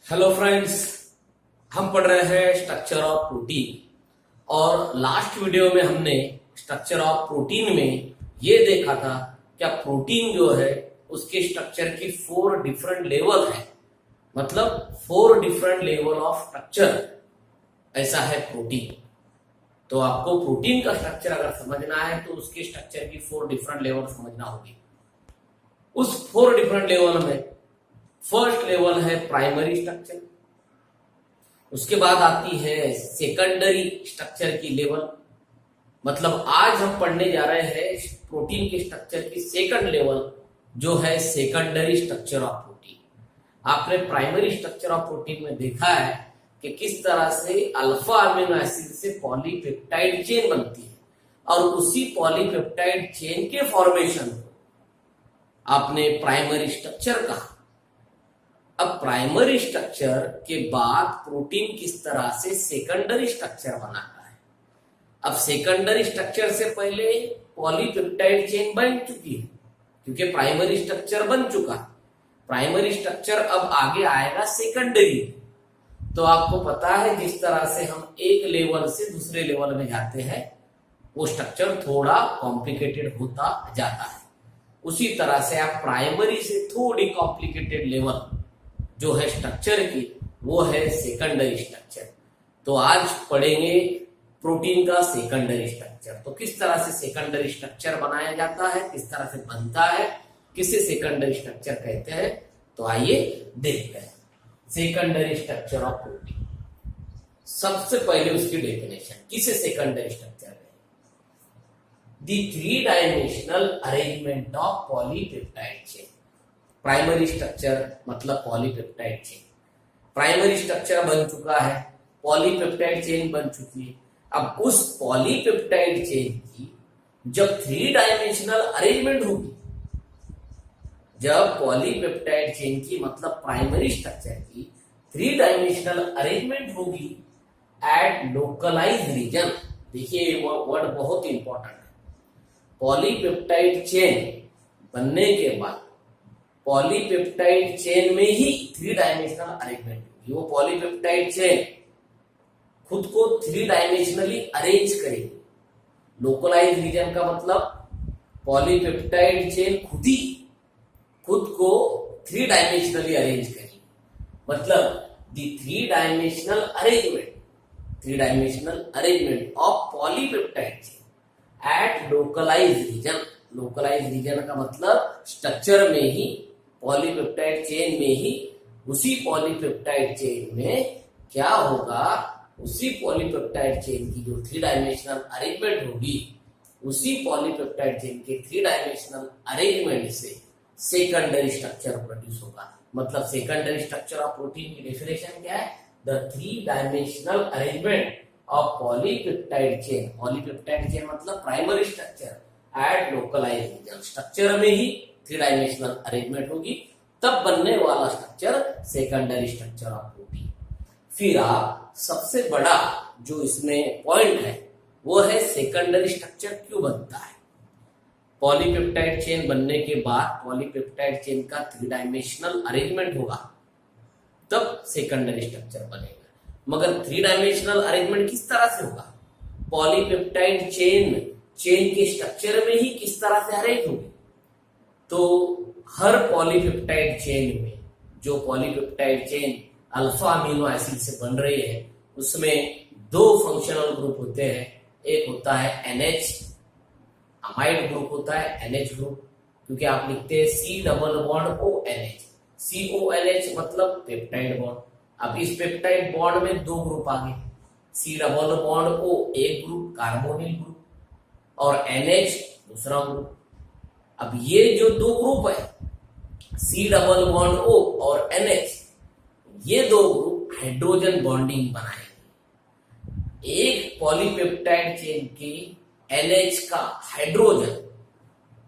Hello friends, हम पढ़ रहे हैं स्ट्रक्चर ऑफ प्रोटीन। और लास्ट वीडियो में हमने स्ट्रक्चर ऑफ प्रोटीन में ये देखा था क्या प्रोटीन जो है उसके स्ट्रक्चर की 4 डिफरेंट लेवल है, मतलब 4 डिफरेंट लेवल ऑफ स्ट्रक्चर ऐसा है प्रोटीन। तो आपको प्रोटीन का स्ट्रक्चर अगर समझना है तो उसके स्ट्रक्चर की 4 डिफरेंट लेवल समझना होगी। उस 4 डिफरेंट लेवल में फर्स्ट लेवल है प्राइमरी स्ट्रक्चर, उसके बाद आती है सेकेंडरी स्ट्रक्चर की लेवल। मतलब आज हम पढ़ने जा रहे हैं प्रोटीन के स्ट्रक्चर की सेकंड लेवल जो है सेकेंडरी स्ट्रक्चर ऑफ प्रोटीन। आपने प्राइमरी स्ट्रक्चर ऑफ प्रोटीन में देखा है कि किस तरह से अल्फा अमीनो एसिड से पॉलीपेप्टाइड चेन बनती है और उसी पॉलीपेप्टाइड चेन के फॉर्मेशन को आपने प्राइमरी स्ट्रक्चर कहा। अब प्राइमरी स्ट्रक्चर के बाद प्रोटीन किस तरह से सेकेंडरी स्ट्रक्चर बनाता है। अब सेकेंडरी स्ट्रक्चर से पहले पॉलीपेप्टाइड चेन बन चुकी है क्योंकि प्राइमरी स्ट्रक्चर बन चुका है। प्राइमरी स्ट्रक्चर अब आगे आएगा सेकेंडरी। तो आपको पता है जिस तरह से हम एक लेवल से दूसरे लेवल में जाते हैं वो स्ट्रक्चर थोड़ा कॉम्प्लिकेटेड होता जाता है। उसी तरह से आप प्राइमरी से थोड़ी कॉम्प्लिकेटेड लेवल जो है स्ट्रक्चर की वो है सेकेंडरी स्ट्रक्चर। तो आज पढ़ेंगे प्रोटीन का सेकेंडरी स्ट्रक्चर। तो किस तरह से सेकेंडरी स्ट्रक्चर बनाया जाता है, किस तरह से बनता है, किसे सेकेंडरी स्ट्रक्चर कहते हैं, तो आइए देखते हैं सेकेंडरी स्ट्रक्चर ऑफ प्रोटीन। सबसे पहले उसकी डेफिनेशन, किसे सेकेंडरी स्ट्रक्चर है? The 3 dimensional arrangement of polypeptide chain. Primary structure मतलब पॉलीपेप्टाइड चेन। प्राइमरी स्ट्रक्चर बन चुका है, पॉलीपेप्टाइड चेन बन चुकी है। अब उस पॉलीपेप्टाइड चेन की जब 3 डायमेंशनल अरेंजमेंट होगी, जब पॉलीपेप्टाइड चेन की मतलब प्राइमरी स्ट्रक्चर की 3 डायमेंशनल अरेंजमेंट होगी एट लोकलाइज रीजन। देखिए ये वर्ड बहुत इंपॉर्टेंट है। पॉलीपेप्टाइड चेन बनने के बाद पॉलीपेप्टाइड चेन में ही 3 डायमेंशनल अरेंजमेंट होगी। वो पॉलीपेप्टाइड चेन खुद को 3 डायमेंशनली अरेंज करेगी। लोकलाइज रीजन का मतलब पॉलीपेप्टाइड चेन खुद को 3 डायमेंशनली अरेंज करेगी। मतलब the 3 dimensional arrangement of polypeptide chain at localize region. Localize region का मतलब स्ट्रक्चर में ही, पॉलीपेप्टाइड चेन में ही, उसी पॉलीपेप्टाइड चेन में क्या होगा, उसी पॉलीपेप्टाइड चेन की जो 3 डायमेंशनल अरेंजमेंट होगी, उसी पॉलीपेप्टाइड चेन के 3 डायमेंशनल अरेंजमेंट से सेकेंडरी स्ट्रक्चर प्रोड्यूस होगा। मतलब सेकेंडरी स्ट्रक्चर ऑफ प्रोटीन की डेफिनेशन क्या है? The 3 dimensional arrangement of polypeptide chain. Polypeptide chain मतलब primary structure at localize region. Structure में ही 3 डायमेंशनल अरेंजमेंट होगी, तब बनने वाला structure secondary structure of protein. फिर आप सबसे बड़ा जो इसमें पॉइंट है वो है सेकेंडरी स्ट्रक्चर क्यों बनता है। पॉलीपेप्टाइड चेन बनने के बाद पॉलीपेप्टाइड चेन का 3 डायमेंशनल अरेंजमेंट होगा, तब सेकेंडरी स्ट्रक्चर बनेगा। मगर 3 डायमेंशनल अरेंजमेंट किस तरह से होगा? पॉलीपेप्टाइड चेन के स्ट्रक्चर में ही किस तरह से अरेंज होगी? तो हर पॉलीपेप्टाइड चेन में, जो polypeptide chain alpha amino acid से बन रही है, उसमें 2 फंक्शनल ग्रुप होते हैं। एक होता है NH, अमाइड ग्रुप होता है NH ग्रुप, क्योंकि आप लिखते हैं C double bond ONH। CONH मतलब पेप्टाइड बॉन्ड। अब इस पेप्टाइड बॉन्ड में 2 ग्रुप आ गए, C डबल बॉन्ड O एक ग्रुप कार्बोनिल ग्रुप और NH दूसरा ग्रुप। अब ये जो 2 ग्रुप है C डबल बॉन्ड O और NH, ये 2 ग्रुप हाइड्रोजन बॉन्डिंग बनाएंगे। एक पॉलीपेप्टाइड चेन की NH का हाइड्रोजन,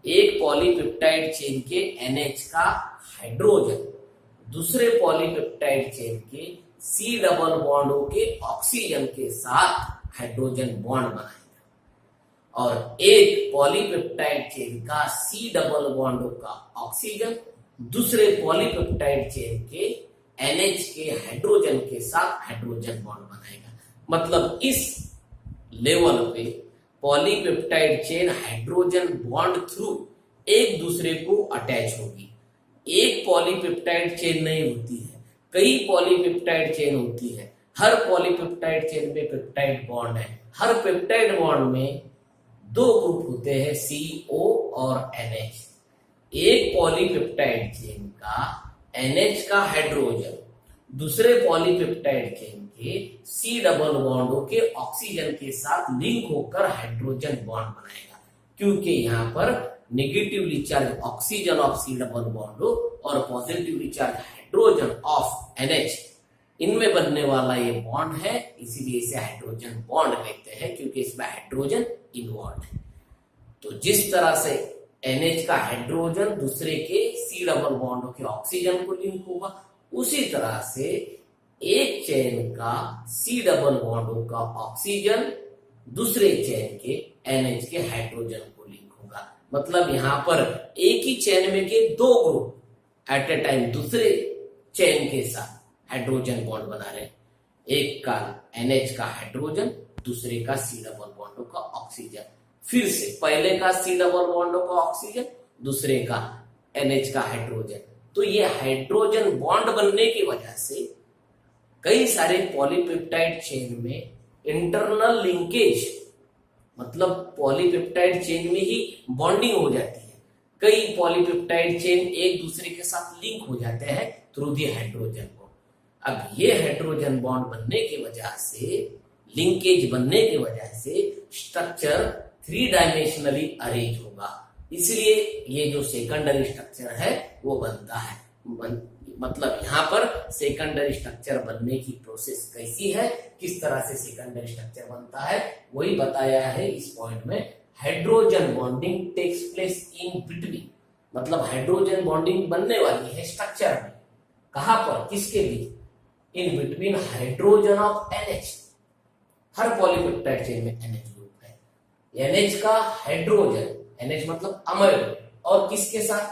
एक पॉलीपेप्टाइड चेन के NH का हाइड्रोजन दूसरे पॉलीपेप्टाइड चेन के C डबल बॉन्ड O के ऑक्सीजन के साथ हाइड्रोजन बॉन्ड बनाएंगे। और एक पॉलीपेप्टाइड चेन का C डबल बॉन्ड का ऑक्सीजन दूसरे पॉलीपेप्टाइड चेन के NH के हाइड्रोजन के साथ हाइड्रोजन बॉन्ड बनाएगा। मतलब इस लेवल पे polypeptide chain hydrogen bond through एक दूसरे को अटैच होगी। एक पॉलीपेप्टाइड चेन नहीं होती है, कई पॉलीपेप्टाइड चेन होती है। हर पॉलीपेप्टाइड चेन में पेप्टाइड बॉन्ड है। हर पेप्टाइड बॉन्ड में दो ग्रुप होते हैं, CO और NH। एक पॉलीपेप्टाइड चेन का NH का हाइड्रोजन दूसरे पॉलीपेप्टाइड चेन के C डबल बॉन्ड के ऑक्सीजन के साथ लिंक होकर हाइड्रोजन बॉन्ड बनाएगा, क्योंकि यहाँ पर negatively charge oxygen of C double bond और positively charge hydrogen of NH, इनमें बनने वाला ये बॉन्ड है, इसीलिए इसे हाइड्रोजन बॉन्ड कहते हैं, क्योंकि इसमें हाइड्रोजन इन्वॉल्व है। तो जिस तरह से NH का हाइड्रोजन दूसरे के C डबल बॉन्ड के ऑक्सीजन को लिंक होगा, उसी तरह से एक चेन का C डबल बॉन्ड का ऑक्सीजन दूसरे चेन के NH के हाइड्रोजन को लिंक होगा। मतलब यहाँ पर एक ही चेन में के दो ग्रुप एट ए टाइम दूसरे चेन के साथ हाइड्रोजन बॉन्ड बना रहे हैं। एक का NH का हाइड्रोजन दूसरे का C डबल बॉन्ड का ऑक्सीजन, फिर से पहले का C डबल बॉन्ड का ऑक्सीजन दूसरे का NH का हाइड्रोजन। तो ये हाइड्रोजन बॉन्ड बनने की वजह से कई सारे पॉलीपेप्टाइड चेन में इंटरनल लिंकेज, मतलब पॉलीपेप्टाइड चेन में ही बॉन्डिंग हो जाती है। कई पॉलीपेप्टाइड चेन एक दूसरे के साथ लिंक हो जाते हैं थ्रू दी हाइड्रोजन बॉन्ड। अब ये हाइड्रोजन बॉन्ड बनने की वजह से, लिंकेज बनने की वजह से स्ट्रक्चर 3 डायमेंशनली अरेंज होगा, इसलिए ये जो सेकेंडरी स्ट्रक्चर है वो बनता है। मतलब यहाँ पर सेकेंडरी स्ट्रक्चर बनने की प्रोसेस कैसी है, किस तरह से सेकेंडरी स्ट्रक्चर बनता है, वही बताया है इस पॉइंट में। Hydrogen bonding takes place in between, मतलब हाइड्रोजन बॉन्डिंग बनने वाली है स्ट्रक्चर में, कहां पर, किसके बीच, in between hydrogen of NH। हर पॉलीपेप्टाइड चेन में NH ग्रुप है। NH का हाइड्रोजन, NH मतलब अम्ल, और किसके साथ,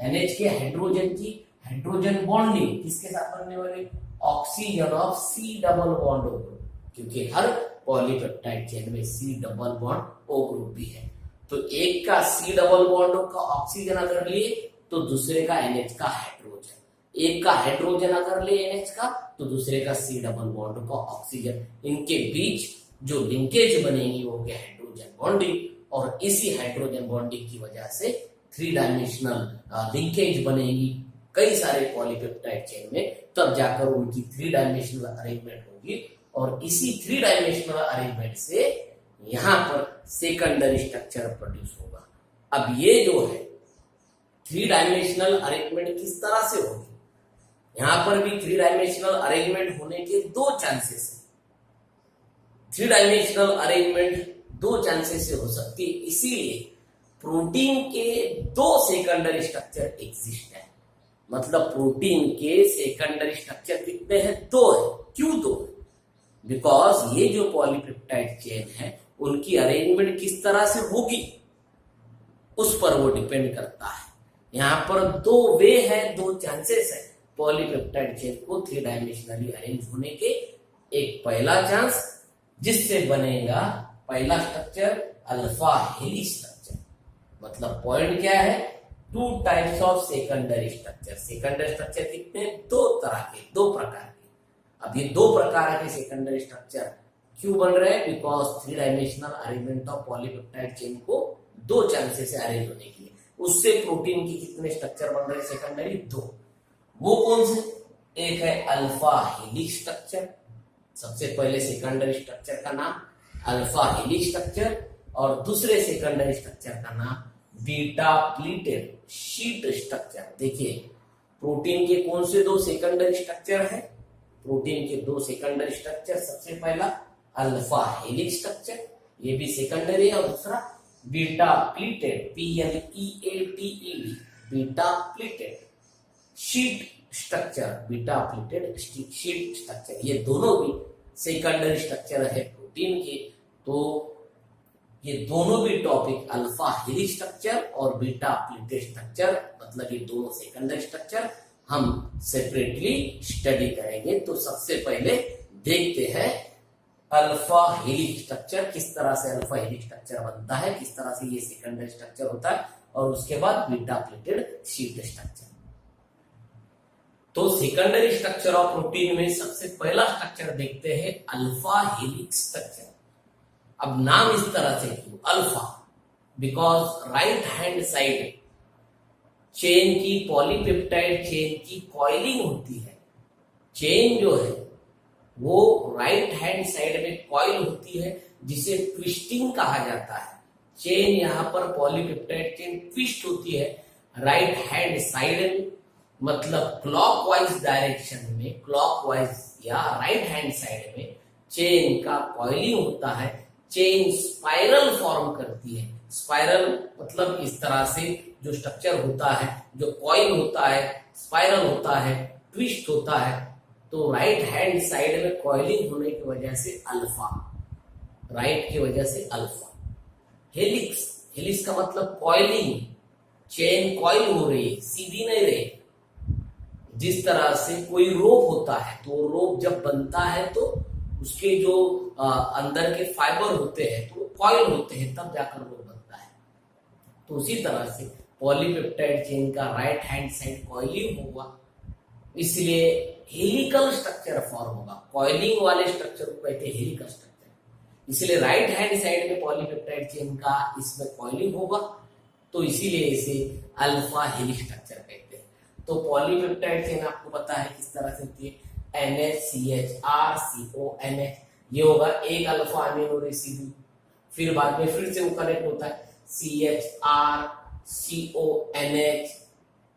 NH के हाइड्रोजन की हाइड्रोजन बॉन्डिंग किसके साथ बनने वाली, oxygen of C double bond O group, क्योंकि हर पॉलीपेप्टाइड चेन में C double bond O group भी है। तो एक का C डबल बॉन्ड का ऑक्सीजन अगर लिए तो दूसरे का NH का हाइड्रोजन, एक का हाइड्रोजन अगर ले NH का तो दूसरे का C डबल बॉन्ड का ऑक्सीजन, इनके बीच जो लिंकेज बनेगी वो क्या, हाइड्रोजन बॉन्डिंग। और इसी हाइड्रोजन बॉन्डिंग की वजह से 3 डायमेंशनल लिंकेज बनेगी कई सारे पॉलीपेप्टाइड चेन में, तब जाकर उनकी 3 डायमेंशनल अरेंजमेंट होगी। और इसी 3 डायमेंशनल अरेंजमेंट से यहाँ पर सेकेंडरी स्ट्रक्चर प्रोड्यूस होगा। अब ये जो है 3 डायमेंशनल अरेंजमेंट किस तरह से होगी, यहाँ पर भी 3 डायमेंशनल अरेंजमेंट होने के 2 चांसेस है। 3 डायमेंशनल अरेंजमेंट 2 चांसेस से हो सकती है, इसीलिए प्रोटीन के 2 सेकेंडरी स्ट्रक्चर एग्जिस्ट है। मतलब प्रोटीन के सेकेंडरी स्ट्रक्चर कितने हैं, 2 है। क्यों 2 है, बिकॉज ये जो पॉलीपेप्टाइड चेन है उनकी अरेंजमेंट किस तरह से होगी उस पर वो डिपेंड करता है। यहाँ पर 2 वे है, 2 चांसेस है पॉलीपेप्टाइड चेन को 3 डायमेंशनली अरेंज होने के। एक पहला चांस जिससे बनेगा पहला स्ट्रक्चर अल्फा हेलिक्स स्ट्रक्चर। मतलब पॉइंट क्या है, 2 types of secondary structure. Secondary structure कितने, 2 तरह के, 2 प्रकार के। अब ये 2 प्रकार के सेकेंडरी स्ट्रक्चर क्यों बन रहे हैं, because 3 dimensional arrangement of polypeptide chain को 2 चांसेस से अरेंज होने के लिए। उससे प्रोटीन की कितने स्ट्रक्चर बन रहे हैं सेकेंडरी, 2। वो कौन से, एक है अल्फा हेलिक्स स्ट्रक्चर, सबसे पहले सेकेंडरी स्ट्रक्चर का नाम अल्फा हेलिक्स स्ट्रक्चर, और दूसरे सेकेंडरी स्ट्रक्चर का नाम बीटा प्लीटेड शीट स्ट्रक्चर। देखिए प्रोटीन के कौन से 2 सेकेंडरी स्ट्रक्चर है, प्रोटीन के 2 सेकेंडरी स्ट्रक्चर, सबसे पहला अल्फा हेलिक्स स्ट्रक्चर, ये भी सेकेंडरी है, और दूसरा beta pleated PLEATED beta pleated sheet structure, beta pleated sheet structure. ये दोनों भी सेकेंडरी स्ट्रक्चर है प्रोटीन के। तो ये दोनों भी टॉपिक अल्फा हेलिक्स स्ट्रक्चर और बीटा प्लीटेड स्ट्रक्चर, मतलब ये दोनों सेकेंडरी स्ट्रक्चर हम सेपरेटली स्टडी करेंगे। तो सबसे पहले देखते हैं अल्फा हेलिक्स स्ट्रक्चर, किस तरह से अल्फा हेलिक्स स्ट्रक्चर बनता है, किस तरह से ये सेकेंडरी स्ट्रक्चर होता है, और उसके बाद बीटा प्लेटेड शीट स्ट्रक्चर। तो सेकेंडरी स्ट्रक्चर ऑफ प्रोटीन में सबसे पहला स्ट्रक्चर देखते हैं अल्फा हेलिक्स स्ट्रक्चर। अब नाम इस तरह से क्यों alpha? Because right hand side chain की, पॉलीपेप्टाइड चेन की कॉइलिंग होती है। चेन जो है वो राइट हैंड साइड में कॉइल होती है, जिसे ट्विस्टिंग कहा जाता है। चेन यहां पर पॉलीपेप्टाइड चेन ट्विस्ट होती है राइट हैंड साइड में, मतलब क्लॉकवाइज डायरेक्शन में, क्लॉकवाइज या राइट हैंड साइड में चेन का कॉइलिंग होता है। चेन स्पाइरल फॉर्म करती है। स्पाइरल मतलब इस तरह से जो स्ट्रक्चर होता है, जो कॉइल होता है, स्पाइरल होता है, ट्विस्ट होता है। तो राइट हैंड साइड में कॉइलिंग होने की वजह से अल्फा, राइट की वजह से अल्फा। हेलिक्स, हेलिक्स का मतलब कॉइलिंग, चेन कॉइल हो रही है, सीधी नहीं रही। जिस तरह से कोई रोप होता है, तो रोप जब बनता है तो उसके जो अंदर के फाइबर होते हैं तो कॉइल होते हैं, तब जाकर रोप बनता है। तो उसी तरह से पॉलीपेप्टाइड चेन का राइट हैंड साइड कॉइलिंग होगा, इसलिए हेलिकल स्ट्रक्चर फॉर्म होगा। कॉइलिंग वाले स्ट्रक्चर को कहते हैं हेलिकल स्ट्रक्चर। इसलिए राइट हैंड साइड में पॉलीपेप्टाइड चेन का इसमें कॉइलिंग होगा, तो इसीलिए इसे अल्फा हेलिक्स स्ट्रक्चर कहते हैं। तो पॉलीपेप्टाइड चेन आपको पता है किस तरह से होती है, NHCHR CONH, ये होगा एक अल्फा अमीनो रेसिड्यू। फिर बाद में फिर से वो कनेक्ट होता है CHR CONH,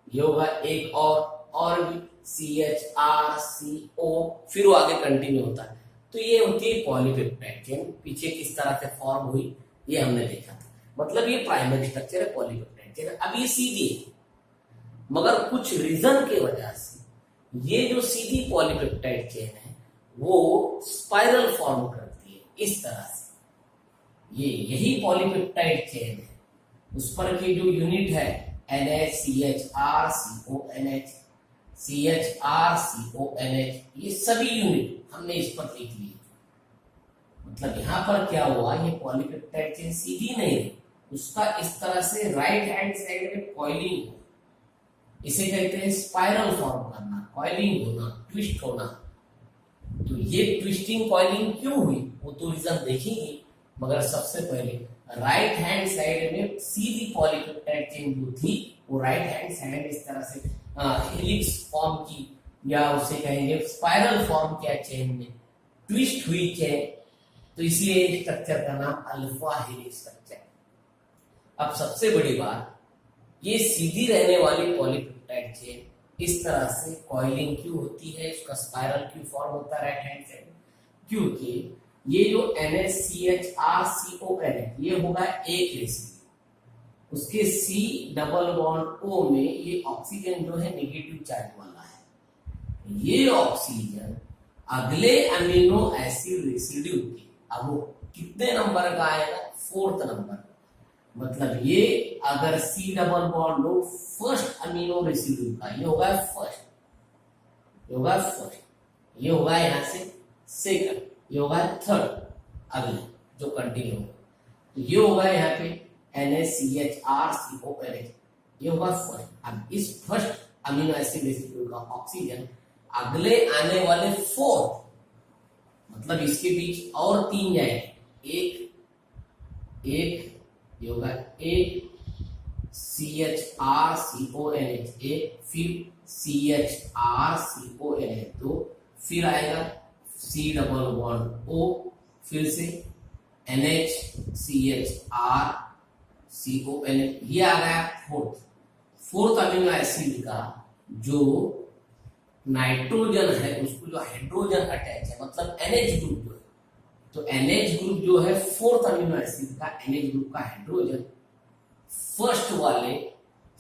ये होगा एक और भी CHR CO, फिर वो आगे कंटिन्यू होता है। तो ये होती है पॉलीपेप्टाइड चेन। पीछे किस तरह से फॉर्म हुई ये हमने देखा था, मतलब ये प्राइमरी स्ट्रक्चर है पॉलीपेप्टाइड चेन। अब ये सीधी है, मगर कुछ रीजन के वजह से ये जो सीधी पॉलीपेप्टाइड चेन है वो स्पाइरल फॉर्म करती है इस तरह से। ये यही पॉलीपेप्टाइड चेन है, उस पर की जो यूनिट है NHCHR CONH, CHR CONH, ये सभी यूनिट हमने इस पर लिख ली। मतलब यहां पर क्या हुआ, ये पॉलीपेप्टाइड चेन सीधी नहीं है, उसका इस तरह से राइट हैंड साइड में कॉइलिंग हो, इसे कहते हैं स्पाइरल फॉर्म करना, कॉइलिंग होना, ट्विस्ट होना। तो ये ट्विस्टिंग कॉइलिंग क्यों हुई वो तो रीजन देखेंगे, मगर सबसे पहले राइट हैंड साइड में सीधी पॉलीपेप्टाइड चेन जो थी वो राइट हैंड साइड इस तरह से हेलिक्स फॉर्म की, या उसे कहेंगे स्पाइरल फॉर्म किया चेन में, ट्विस्ट हुई चेन, तो इसलिए स्ट्रक्चर का नाम अल्फा हेलिक्स स्ट्रक्चर। अब सबसे बड़ी बात, ये सीधी रहने वाली पॉलीपेप्टाइड चेन इस तरह से कॉइलिंग क्यों होती है, उसका स्पाइरल क्यों फॉर्म होता है राइट हैंड साइड? क्योंकि ये जो NHCHR CONH ये होगा एक रेसिड्यू, उसके C डबल बॉन्ड O में ये ऑक्सीजन जो है नेगेटिव चार्ज वाला है। ये ऑक्सीजन अगले अमीनो एसिड रेसिड्यू के, अब वो कितने नंबर का आएगा, 4th नंबर। मतलब ये अगर C डबल बॉन्ड लो फर्स्ट अमीनो रेसिड्यू का, ये होगा फर्स्ट, ये होगा फर्स्ट, ये होगा यहां से सेकंड, ये होगा थर्ड, अगले जो कंटिन्यू होगा। तो ये होगा यहाँ पे NHCHR CONH, ये होगा फर्स्ट। अब इस फर्स्ट अमीनो एसिड रेसिड्यू का ऑक्सीजन अगले आने वाले 4th, मतलब इसके बीच और 3 जाएंगे, एक ये होगा एक CHR CONH एक, फिर CHR CONH 2, फिर आएगा C डबल बॉन्ड O, फिर से NHCHR CONH, ये आ गया फोर्थ अमीनो एसिड का जो नाइट्रोजन है उसको जो हाइड्रोजन अटैच है, मतलब NH ग्रुप जो है, तो NH ग्रुप जो है 4th अमीनो एसिड का NH ग्रुप का हाइड्रोजन फर्स्ट वाले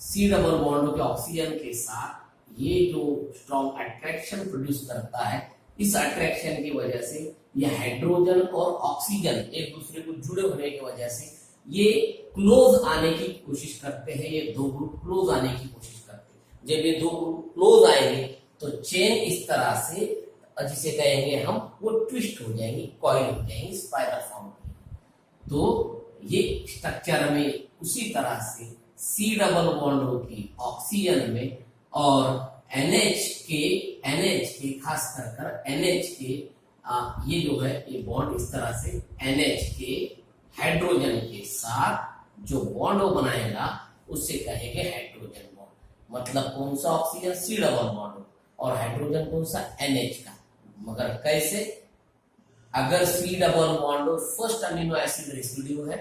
C डबल बॉन्ड के ऑक्सीजन के साथ ये जो स्ट्रॉन्ग अट्रैक्शन प्रोड्यूस करता है, इस अट्रैक्शन की वजह से ये हाइड्रोजन और ऑक्सीजन एक दूसरे को जुड़े होने की वजह से ये क्लोज आने की कोशिश करते हैं, ये दो ग्रुप क्लोज आने की कोशिश करते हैं। जब ये दो क्लोज आएंगे तो चेन इस तरह से, जिसे कहेंगे हम, वो ट्विस्ट हो जाएंगी, कॉइल हो जाएंगी, स्पाइरल फॉर्म होगी। तो ये स्ट्रक्चर में उसी तरह से सी डबल बॉन्ड होगी ऑक्सीजन में, और NH के खास कर NH के ये जो है ये बॉन्ड इस तरह से NH के हाइड्रोजन के साथ जो बॉन्ड वो बनाएगा उससे कहेंगे हाइड्रोजन बॉन्ड। मतलब कौन सा ऑक्सीजन सी डबल बॉन्ड और हाइड्रोजन कौन सा NH का। मगर कैसे? अगर C double bond first amino acid residue है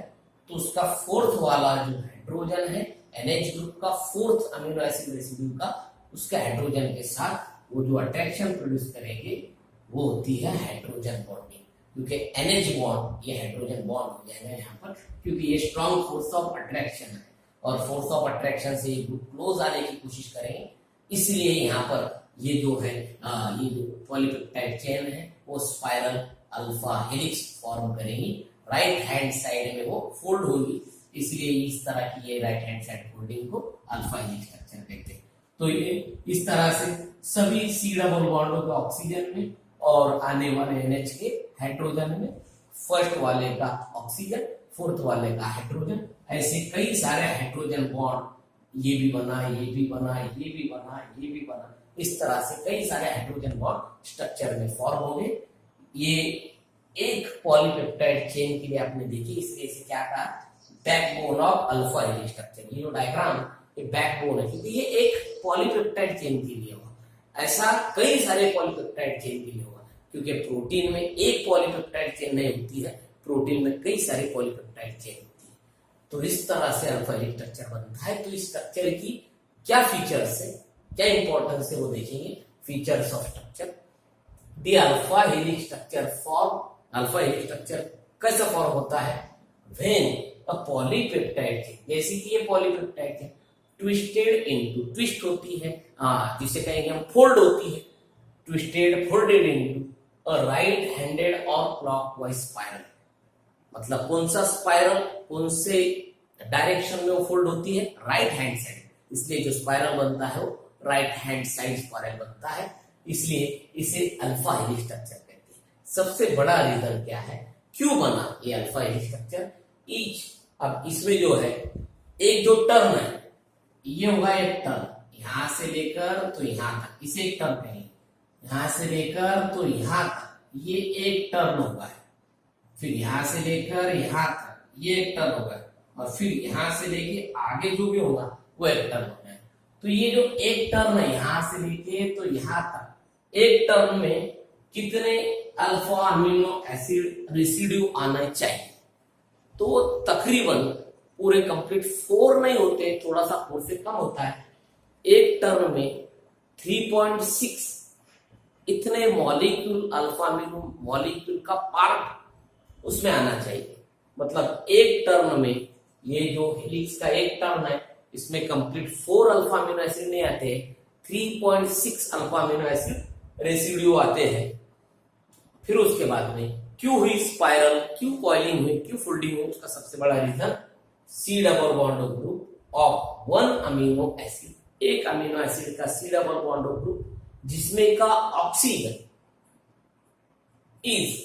तो उसका फोर्थ वाला जो हाइड्रोजन है NH ग्रुप का फोर्थ अमीनो एसिड रेसिड्यू का, उसके हाइड्रोजन के साथ वो जो अट्रैक्शन प्रोड्यूस करेंगे वो होती है हाइड्रोजन बॉन्डिंग। क्योंकि NH बॉन्ड ये हाइड्रोजन बॉन्ड हो जाएगा यहाँ पर, क्योंकि ये स्ट्रॉन्ग फोर्स ऑफ अट्रैक्शन है और फोर्स ऑफ अट्रैक्शन से ये ग्रुप क्लोज आने की कोशिश करेंगे। इसलिए यहाँ पर ये जो है ये जो पॉलीपेप्टाइड चेन है वो स्पाइरल अल्फा हेलिक्स फॉर्म करेंगी। राइट हैंड साइड में वो फोल्ड होगी, इसलिए इस तरह की ये राइट हैंड साइड फोल्डिंग को अल्फा हेलिक्स स्ट्रक्चर कहते हैं। तो ये इस तरह से सभी सी डबल बॉन्डों के ऑक्सीजन में और आने वाले NH के हाइड्रोजन में, फर्स्ट वाले का ऑक्सीजन, फोर्थ वाले का हाइड्रोजन, ऐसे कई सारे हाइड्रोजन बॉन्ड, ये भी बना, ये भी बना, ये भी बना, ये भी बना, इस तरह से कई सारे हाइड्रोजन बॉन्ड स्ट्रक्चर में फॉर्म होंगे। ये एक पॉलीपेप्टाइड चेन के लिए आपने देखी, इसलिए इसे क्या कहा, backbone of alpha helix structure. ये जो डायग्राम ये बैकबोन है, क्योंकि ये एक पॉलीपेप्टाइड चेन के लिए होगा। ऐसा कई सारे पॉलीपेप्टाइड चेन के लिए होगा, क्योंकि प्रोटीन में एक पॉलीपेप्टाइड चेन नहीं होती है, प्रोटीन में कई सारे पॉलीपेप्टाइड चेन होती है। तो इस तरह से अल्फा हेलिक्स स्ट्रक्चर बनता है। तो इस स्ट्रक्चर की क्या फीचर्स है, क्या इंपॉर्टेंस है वो देखेंगे। Features of structure, the alpha helix structure form. Alpha helix structure कैसा फॉर्म होता है? व्हेन अ पॉलीपेप्टाइड चेन, जैसे कि ये polypeptide chain twisted into, twist होती है, जिसे कहेंगे हम फोल्ड होती है, twisted folded into a right handed और क्लॉकवाइज स्पाइरल। मतलब कौन सा स्पाइरल, कौन से डायरेक्शन में वो फोल्ड होती है? Right hand side. इसलिए जो स्पाइरल बनता है वो राइट हैंड साइड स्पाइरल बनता है, इसलिए इसे अल्फा हेलिक्स स्ट्रक्चर कहते हैं। सबसे बड़ा रीजन क्या है, क्यों बना ये अल्फा हेलिक्स स्ट्रक्चर? ईच, अब इसमें जो है एक जो टर्न है, ये होगा एक टर्न, यहां से लेकर तो यहां तक, इसे एक टर्न कहेंगे। यहां से लेकर तो यहां तक ये एक टर्न होगा, फिर यहां से लेकर यहां तक ये एक टर्न होगा, और फिर यहां से लेके आगे जो भी होगा वो एक टर्न होगा। तो ये जो एक टर्न है यहां से लेके तो यहां तक, एक टर्न में कितने अल्फा अमीनो एसिड रेसिड्यू आना चाहिए? तो तकरीबन पूरे कंप्लीट 4 नहीं होते, थोड़ा सा 4 से कम होता है। एक टर्न में 3.6 इतने मॉलिक्यूल, अल्फा अमीनो मॉलिक्यूल का पार्ट उसमें आना चाहिए। मतलब एक टर्न में ये जो हेलिक्स का एक टर्न है, इसमें कंप्लीट 4 अल्फा अमीनो एसिड नहीं आते, 3.6 अल्फा अमीनो एसिड रेसिड्यू आते हैं। फिर उसके बाद में क्यों हुई स्पाइरल, क्यों कॉइलिंग हुई, क्यों फोल्डिंग हुई? उसका सबसे बड़ा region C double bond group of 1 amino acid, एक अमीनो एसिड का सी डबल बॉन्ड ग्रुप जिसमें का oxygen is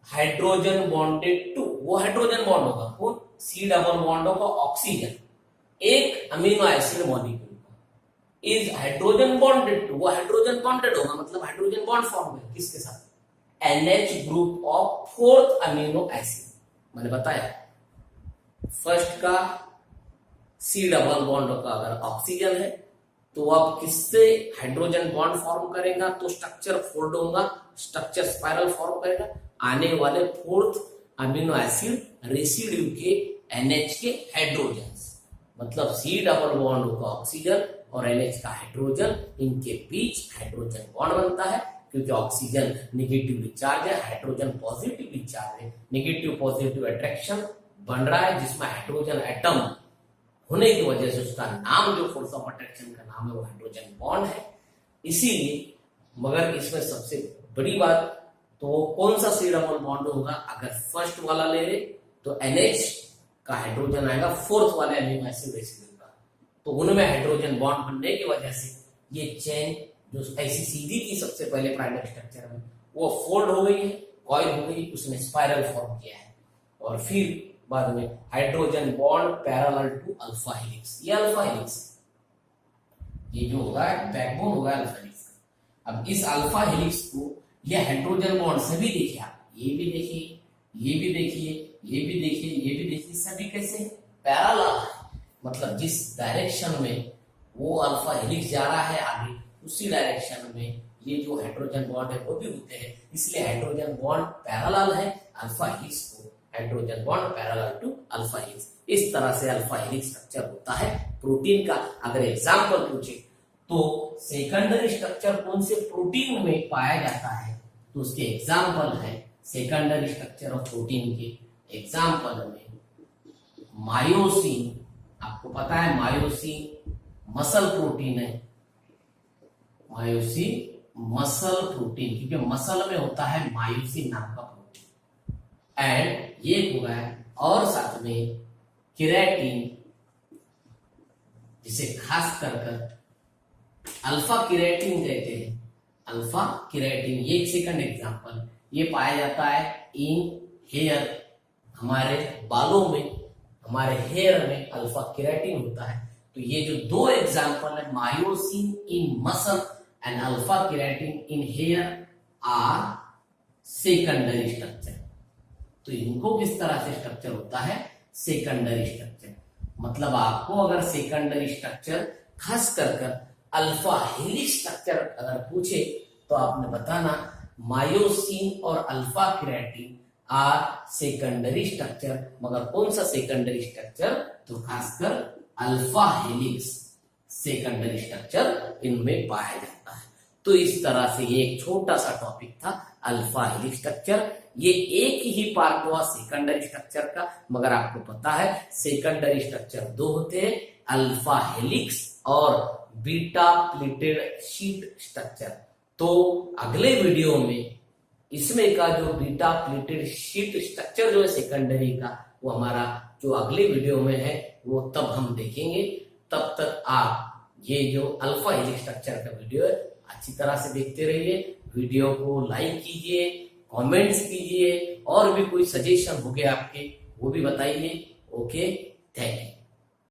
hydrogen bonded to, वो हाइड्रोजन बॉन्ड होगा, कौन? सी डबल बॉन्ड होगा ऑक्सीजन एक amino acid molecule is hydrogen bonded to, वो हाइड्रोजन बॉन्डेड होगा, मतलब हाइड्रोजन बॉन्ड फॉर्म होगा किसके साथ? NH group of 4th amino acid. मैंने बताया फर्स्ट का सी डबल बॉन्ड का अगर ऑक्सीजन है तो अब किससे हाइड्रोजन बॉन्ड फॉर्म करेगा? तो स्ट्रक्चर फोल्ड होगा, स्ट्रक्चर स्पाइरल फॉर्म करेगा। आने वाले 4th अमीनो एसिड रेसिड्यू के NH के हाइड्रोजन, मतलब सी डबल बॉन्ड का ऑक्सीजन और NH का हाइड्रोजन, इनके बीच हाइड्रोजन बॉन्ड बनता है। क्योंकि ऑक्सीजन नेगेटिवली चार्ज है, हाइड्रोजन पॉजिटिवली चार्ज है, नेगेटिव पॉजिटिव अट्रैक्शन बन रहा है, जिसमें हाइड्रोजन एटम होने की वजह से उसका नाम, जो फोर्स ऑफ अट्रैक्शन का नाम है, वो हाइड्रोजन बॉन्ड है। इसीलिए, मगर इसमें सबसे बड़ी बात, तो वो कौन सा सी डबल बॉन्ड होगा? अगर फर्स्ट वाला ले रहे तो NH का हाइड्रोजन आएगा 4th वाले अमीनो एसिड रेसिड्यू का, तो उनमें हाइड्रोजन बॉन्ड बनने की वजह से ये चेन जो ऐसी सीधी थी सबसे पहले प्राइमरी स्ट्रक्चर में, वो फोल्ड हो गई है, कॉइल हो गई, उसने स्पाइरल फॉर्म किया है, और फिर बाद में hydrogen bond parallel to alpha helix, ये अल्फा हेलिक्स, ये जो होगा बैकबोन होगा अल्फा हेलिक्स का। अब इस अल्फा हेलिक्स को ये हाइड्रोजन बॉन्ड सभी देखिए आप, ये भी देखिए, ये भी देखिए, ये भी देखिए, ये भी देखिए, सभी कैसे पैरेलल है, मतलब जिस डायरेक्शन में वो अल्फा हेलिक्स जा रहा है आगे, उसी डायरेक्शन में ये जो हाइड्रोजन बॉन्ड है वो भी होते हैं, इसलिए हाइड्रोजन बॉन्ड पैरेलल है अल्फा हेलिक्स को, hydrogen bond parallel to alpha helix. इस तरह से अल्फा हेलिक्स स्ट्रक्चर होता है प्रोटीन का। अगर एग्जांपल पूछे तो सेकेंडरी स्ट्रक्चर कौन से प्रोटीन में पाया जाता है, तो उसके एग्जांपल है सेकेंडरी स्ट्रक्चर ऑफ प्रोटीन के एग्जांपल में मायोसिन, आपको पता है मायोसिन मसल प्रोटीन है, मायोसिन मसल प्रोटीन, क्योंकि मसल में होता है मायोसिन नाम का प्रोटीन, एंड ये हो गया, और साथ में केराटिन, जिसे खास कर अल्फा केराटिन कहते हैं, अल्फा केराटिन, ये एक सेकंड एग्जांपल, ये पाया जाता है इन हेयर, हमारे बालों में, हमारे हेयर में अल्फा केराटिन होता है। तो ये जो दो एग्जांपल है, myosin in muscle and alpha keratin in hair, are secondary structure. तो इनको किस तरह से स्ट्रक्चर होता है, सेकेंडरी स्ट्रक्चर, मतलब आपको अगर सेकेंडरी स्ट्रक्चर खास कर अल्फा हेलिक्स स्ट्रक्चर अगर पूछे तो आपने बताना मायोसिन और alpha keratin are secondary structure, मगर कौन सा सेकेंडरी स्ट्रक्चर, तो खासकर अल्फा हेलिक्स सेकेंडरी स्ट्रक्चर इनमें पाया जाता है। तो इस तरह से ये एक छोटा सा टॉपिक था अल्फा हेलिक्स स्ट्रक्चर, ये एक ही पार्ट हुआ सेकेंडरी स्ट्रक्चर का, मगर आपको पता है सेकेंडरी स्ट्रक्चर दो होते हैं, अल्फा हेलिक्स और बीटा प्लेटेड शीट स्ट्रक्चर। तो अगले वीडियो में इसमें का जो बीटा प्लेटेड शीट स्ट्रक्चर जो है सेकेंडरी का, वो हमारा जो अगले वीडियो में है वो तब हम देखेंगे। तब तक आप ये जो अल्फा हेलिक्स स्ट्रक्चर का वीडियो है अच्छी तरह से देखते रहिए, वीडियो को लाइक कीजिए, कमेंट्स कीजिए, और भी कोई सजेशन हो गया आपके वो भी बताइए। Okay, thank you.